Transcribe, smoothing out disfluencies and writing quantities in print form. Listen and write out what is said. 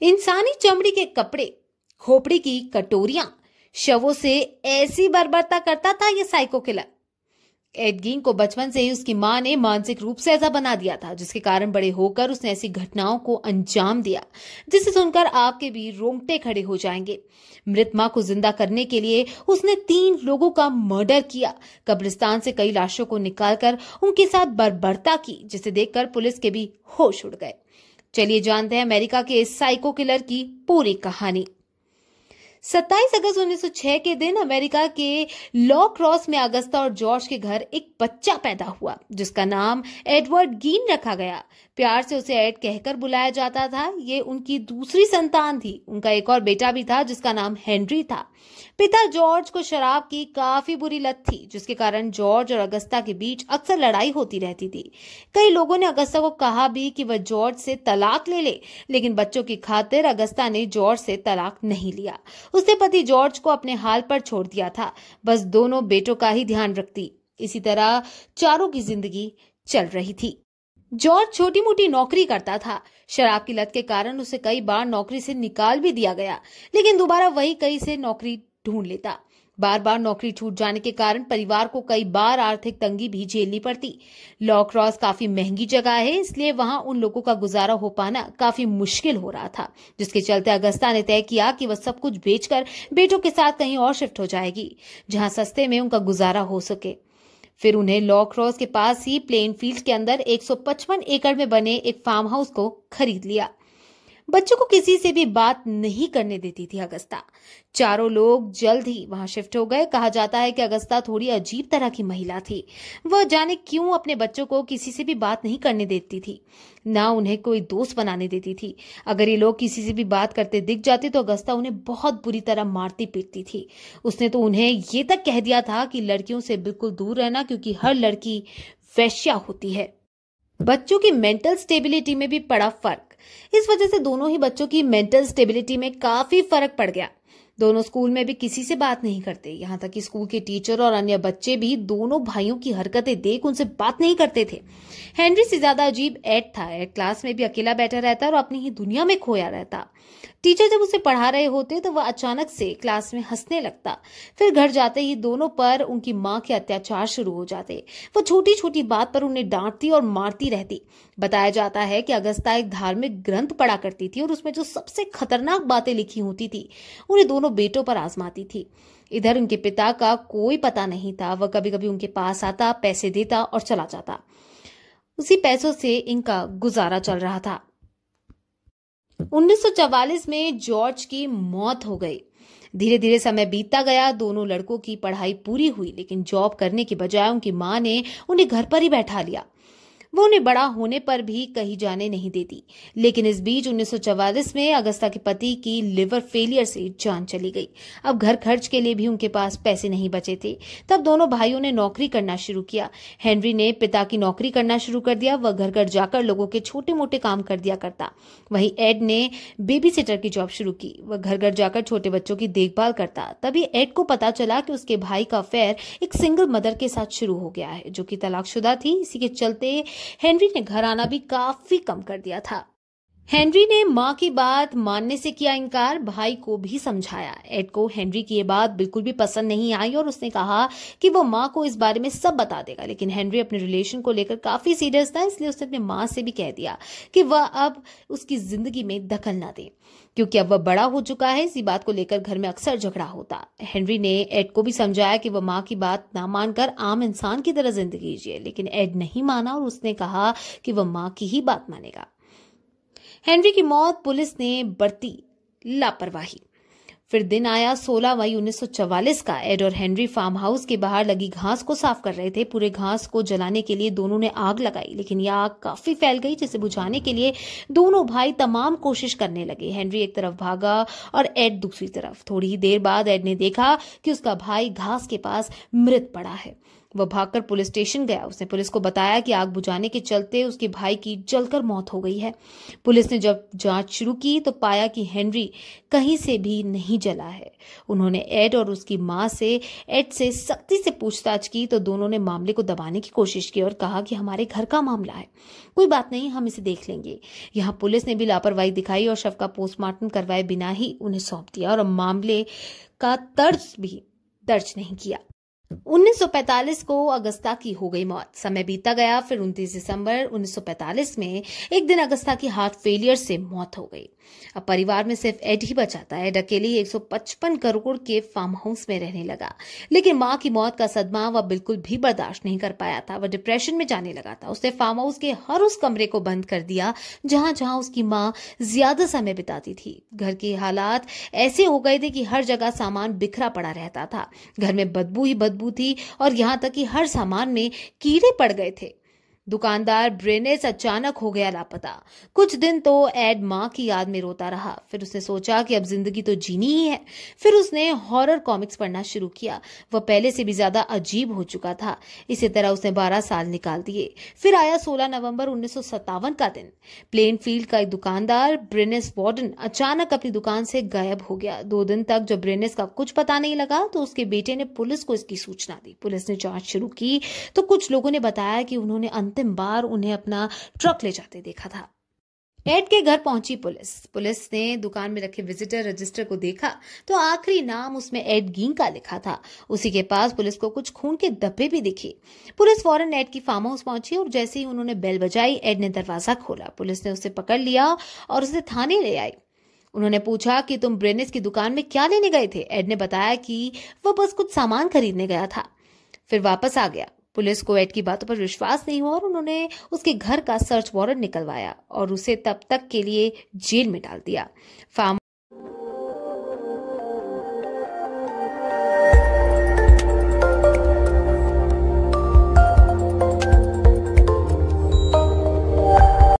इंसानी चमड़ी के कपड़े, खोपड़ी की कटोरियां, शवों से ऐसी बर्बरता करता था ये साइको किलर। एड गीन को बचपन से ही उसकी मां ने मानसिक रूप से ऐसा बना दिया था, जिसके कारण बड़े होकर उसने ऐसी घटनाओं को अंजाम दिया जिसे सुनकर आपके भी रोंगटे खड़े हो जाएंगे। मृत मां को जिंदा करने के लिए उसने 3 लोगों का मर्डर किया, कब्रिस्तान से कई लाशों को निकालकर उनके साथ बर्बरता की, जिसे देखकर पुलिस के भी होश उड़ गए। चलिए जानते हैं अमेरिका के इस साइको किलर की पूरी कहानी। 27 अगस्त 1906 के दिन अमेरिका के लॉ क्रॉस में अगस्ता और जॉर्ज के घर एक बच्चा पैदा हुआ, जिसका नाम एडवर्ड गीन रखा गया। प्यार से उसे एड कहकर बुलाया जाता था। ये उनकी दूसरी संतान थी। उनका एक और बेटा भी था जिसका नाम हेनरी था। पिता जॉर्ज को शराब की काफी बुरी लत थी, जिसके कारण जॉर्ज और अगस्ता के बीच अक्सर लड़ाई होती रहती थी। कई लोगों ने अगस्ता को कहा भी कि वह जॉर्ज से तलाक ले ले, लेकिन बच्चों की खातिर अगस्ता ने जॉर्ज से तलाक नहीं लिया। उसने पति जॉर्ज को अपने हाल पर छोड़ दिया था, बस दोनों बेटों का ही ध्यान रखती। इसी तरह चारों की जिंदगी चल रही थी। जॉर्ज छोटी मोटी नौकरी करता था। शराब की लत के कारण उसे कई बार नौकरी से निकाल भी दिया गया, लेकिन दोबारा वही कई से नौकरी ढूंढ लेता। बार बार नौकरी छूट जाने के कारण परिवार को कई बार आर्थिक तंगी भी झेलनी पड़ती। लॉ क्रॉस काफी महंगी जगह है, इसलिए वहां उन लोगों का गुजारा हो पाना काफी मुश्किल हो रहा था, जिसके चलते अगस्ता ने तय किया कि वह सब कुछ बेचकर बेटों के साथ कहीं और शिफ्ट हो जाएगी, जहां सस्ते में उनका गुजारा हो सके। फिर उन्हें लॉ क्रॉस के पास ही प्लेन फील्ड के अंदर 155 एकड़ में बने एक फार्म हाउस को खरीद लिया। बच्चों को किसी से भी बात नहीं करने देती थी अगस्ता। चारों लोग जल्द ही वहां शिफ्ट हो गए। कहा जाता है कि अगस्ता थोड़ी अजीब तरह की महिला थी। वह जाने क्यों अपने बच्चों को किसी से भी बात नहीं करने देती थी, ना उन्हें कोई दोस्त बनाने देती थी। अगर ये लोग किसी से भी बात करते दिख जाते तो अगस्ता उन्हें बहुत बुरी तरह मारती पीटती थी। उसने तो उन्हें ये तक कह दिया था कि लड़कियों से बिल्कुल दूर रहना, क्योंकि हर लड़की वेश्या होती है। बच्चों की मेंटल स्टेबिलिटी में भी पड़ा फर्क। इस वजह से दोनों ही बच्चों की मेंटल स्टेबिलिटी में काफी फर्क पड़ गया। दोनों स्कूल में भी किसी से बात नहीं करते, यहाँ तक कि स्कूल के टीचर और अन्य बच्चे भी दोनों भाइयों की हरकतें देख उनसे बात नहीं करते थे। हेनरी से ज्यादा अजीब एड था। एड क्लास में भी अकेला बैठा रहता और अपनी ही दुनिया में खोया रहता। टीचर जब उसे पढ़ा रहे होते तो वह अचानक से क्लास में हंसने लगता। फिर घर जाते ही दोनों पर उनकी मां के अत्याचार शुरू हो जाते। वो छोटी छोटी बात पर उन्हें डांटती और मारती रहती। बताया जाता है कि अगस्ता एक धार्मिक ग्रंथ पढ़ा करती थी और उसमें जो सबसे खतरनाक बातें लिखी होती थी उन्हें दोनों बेटों पर आजमाती थी। इधर उनके पिता का कोई पता नहीं था। वह कभी कभी उनके पास आता, पैसे देता और चला जाता। उसी पैसों से इनका गुजारा चल रहा था। 1944 में जॉर्ज की मौत हो गई। धीरे धीरे समय बीतता गया। दोनों लड़कों की पढ़ाई पूरी हुई, लेकिन जॉब करने की बजाय उनकी मां ने उन्हें घर पर ही बैठा लिया। वो उन्हें बड़ा होने पर भी कहीं जाने नहीं देती। लेकिन इस बीच 1944 में अगस्ता के पति की लिवर फेलियर से जान चली गई। अब घर खर्च के लिए भी उनके पास पैसे नहीं बचे थे। तब दोनों भाइयों ने नौकरी करना शुरू किया। हेनरी ने पिता की नौकरी करना शुरू कर दिया। वह घर घर जाकर लोगों के छोटे मोटे काम कर दिया करता। वहीं एड ने बेबी सिटर की जॉब शुरू की। वह घर घर जाकर छोटे बच्चों की देखभाल करता। तभी एड को पता चला कि उसके भाई का अफेयर एक सिंगल मदर के साथ शुरू हो गया है, जो कि तलाकशुदा थी। इसी के चलते हेनरी ने घर आना भी काफी कम कर दिया था। हेनरी ने मां की बात मानने से किया इनकार। भाई को भी समझाया। एड को हेनरी की ये बात बिल्कुल भी पसंद नहीं आई और उसने कहा कि वो मां को इस बारे में सब बता देगा। लेकिन हेनरी अपने रिलेशन को लेकर काफी सीरियस था, इसलिए उसने अपने मां से भी कह दिया कि वह अब उसकी जिंदगी में दखल ना दे, क्योंकि अब वह बड़ा हो चुका है। इसी बात को लेकर घर में अक्सर झगड़ा होता। हेनरी ने एड को भी समझाया कि वह मां की बात ना मानकर आम इंसान की तरह जिंदगी जिए, लेकिन एड नहीं माना और उसने कहा कि वह मां की ही बात मानेगा। हेनरी की मौत, पुलिस ने बरती लापरवाही। फिर दिन आया 16 मई 1944 का। एड और हेनरी फार्म हाउस के बाहर लगी घास को साफ कर रहे थे। पूरे घास को जलाने के लिए दोनों ने आग लगाई, लेकिन यह आग काफी फैल गई, जिसे बुझाने के लिए दोनों भाई तमाम कोशिश करने लगे। हेनरी एक तरफ भागा और एड दूसरी तरफ। थोड़ी ही देर बाद एड ने देखा कि उसका भाई घास के पास मृत पड़ा है। वह भागकर पुलिस स्टेशन गया। उसने पुलिस को बताया कि आग बुझाने के चलते उसके भाई की जलकर मौत हो गई है। पुलिस ने जब जांच शुरू की तो पाया कि हेनरी कहीं से भी नहीं नहीं जला है। उन्होंने एड और उसकी मां से एड से सख्ती से पूछताछ की तो दोनों ने मामले को दबाने की कोशिश की और कहा कि हमारे घर का मामला है, कोई बात नहीं, हम इसे देख लेंगे। यहाँ पुलिस ने भी लापरवाही दिखाई और शव का पोस्टमार्टम करवाए बिना ही उन्हें सौंप दिया और मामले का दर्ज भी दर्ज नहीं किया। 1945 को अगस्ता की हो गई मौत। समय बीता गया, फिर 29 दिसंबर 1945 में एक दिन अगस्ता की हार्ट फेलियर से मौत हो गई। अब परिवार में सिर्फ एड ही बचा था। एड अकेले 155 करोड़ के फार्म हाउस में रहने लगा, लेकिन मां की मौत का सदमा वह बिल्कुल भी बर्दाश्त नहीं कर पाया था। वह डिप्रेशन में जाने लगा था। उसने फार्म हाउस के हर उस कमरे को बंद कर दिया जहां जहां उसकी मां ज्यादा समय बिताती थी। घर के हालात ऐसे हो गए थे कि हर जगह सामान बिखरा पड़ा रहता था। घर में बदबू ही बदबू थी और यहां तक कि हर सामान में कीड़े पड़ गए थे। दुकानदार ब्रेनेस अचानक हो गया लापता। कुछ दिन तो एड मां की याद में रोता रहा। फिर उसने सोचा कि अब जिंदगी तो जीनी ही है। फिर उसने हॉरर कॉमिक्स पढ़ना शुरू किया। वह पहले से भी ज्यादा अजीब हो चुका था। इसी तरह उसने 12 साल निकाल दिए। फिर आया 16 नवंबर 1957 का दिन। प्लेनफील्ड का एक दुकानदार ब्रेनेस वार्डन अचानक अपनी दुकान से गायब हो गया। 2 दिन तक जब ब्रेनेस का कुछ पता नहीं लगा तो उसके बेटे ने पुलिस को इसकी सूचना दी। पुलिस ने जांच शुरू की तो कुछ लोगों ने बताया कि उन्होंने अंतिम बार उन्हें अपना ट्रक ले जाते देखा था। एड के घर पहुंची पुलिस ने दुकान में रखे विजिटर रजिस्टर को देखा तो आखिरी नाम उसमें एड गीन का लिखा था। उसी के पास पुलिस को कुछ खून के धब्बे भी दिखे। पुलिस फौरन एड की फार्म हाउस पहुंची और जैसे ही उन्होंने बेल बजाई, एड ने दरवाजा खोला। पुलिस ने उसे पकड़ लिया और उसे थाने ले आई। उन्होंने पूछा कि तुम ब्रेनेस की दुकान में क्या लेने गए थे? एड ने बताया कि वह बस कुछ सामान खरीदने गया था, फिर वापस आ गया। पुलिस को एड की बातों पर विश्वास नहीं हुआ और उन्होंने उसके घर का सर्च वारंट निकलवाया और उसे तब तक के लिए जेल में डाल दिया। फार्म